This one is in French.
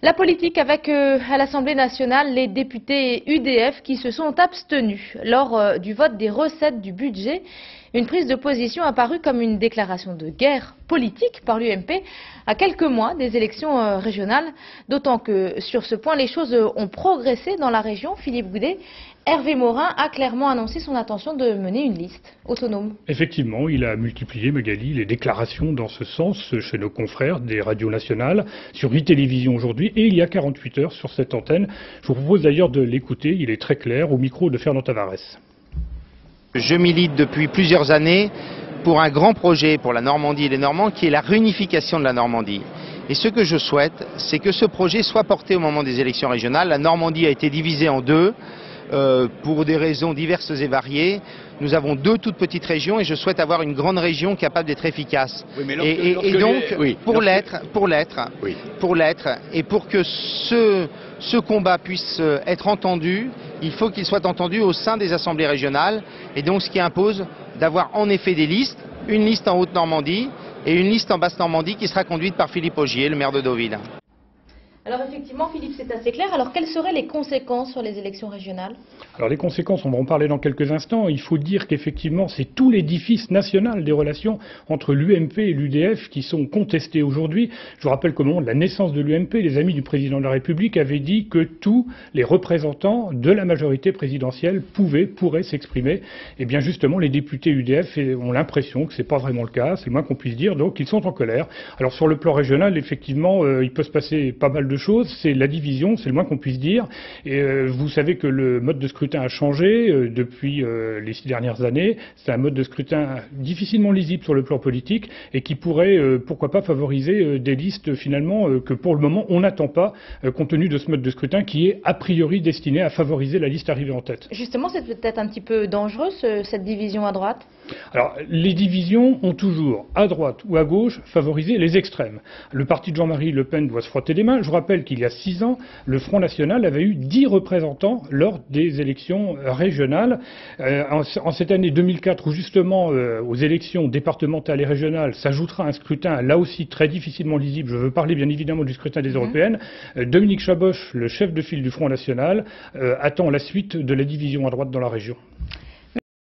La politique avec à l'Assemblée nationale les députés UDF qui se sont abstenus lors du vote des recettes du budget. Une prise de position apparue comme une déclaration de guerre politique par l'UMP à quelques mois des élections régionales. D'autant que sur ce point les choses ont progressé dans la région. Philippe Goudet, Hervé Morin a clairement annoncé son intention de mener une liste autonome. Effectivement, il a multiplié, Magali, les déclarations dans ce sens chez nos confrères des radios nationales, sur 8 télévisions aujourd'hui, et il y a 48 heures sur cette antenne. Je vous propose d'ailleurs de l'écouter, il est très clair, au micro de Fernand Tavares. Je milite depuis plusieurs années pour un grand projet pour la Normandie et les Normands, qui est la réunification de la Normandie. Et ce que je souhaite, c'est que ce projet soit porté au moment des élections régionales. La Normandie a été divisée en deux. Pour des raisons diverses et variées. Nous avons deux toutes petites régions et je souhaite avoir une grande région capable d'être efficace. Oui, pour l'être, et pour que ce combat puisse être entendu, il faut qu'il soit entendu au sein des assemblées régionales, et donc ce qui impose d'avoir en effet des listes, une liste en Haute-Normandie et une liste en Basse-Normandie qui sera conduite par Philippe Ogier, le maire de Deauville. Alors effectivement, Philippe, c'est assez clair. Alors quelles seraient les conséquences sur les élections régionales? Alors les conséquences, on va en parler dans quelques instants. Il faut dire qu'effectivement, c'est tout l'édifice national des relations entre l'UMP et l'UDF qui sont contestés aujourd'hui. Je vous rappelle qu'au moment de la naissance de l'UMP, les amis du président de la République avaient dit que tous les représentants de la majorité présidentielle pourraient s'exprimer. Et bien justement, les députés UDF ont l'impression que c'est pas vraiment le cas, c'est le moins qu'on puisse dire, donc ils sont en colère. Alors sur le plan régional, effectivement, il peut se passer pas mal de choses, c'est la division, c'est le moins qu'on puisse dire. Et vous savez que le mode de scrutin a changé depuis les 6 dernières années. C'est un mode de scrutin difficilement lisible sur le plan politique et qui pourrait, pourquoi pas, favoriser des listes finalement que pour le moment on n'attend pas, compte tenu de ce mode de scrutin qui est a priori destiné à favoriser la liste arrivée en tête. Justement, c'est peut-être un petit peu dangereux cette division à droite? Alors, les divisions ont toujours, à droite ou à gauche, favorisé les extrêmes. Le parti de Jean-Marie Le Pen doit se frotter les mains. Je rappelle qu'il y a 6 ans, le Front National avait eu 10 représentants lors des élections régionales. En cette année 2004, où justement aux élections départementales et régionales s'ajoutera un scrutin là aussi très difficilement lisible, je veux parler bien évidemment du scrutin des européennes, Dominique Chaboch, le chef de file du Front National, attend la suite de la division à droite dans la région.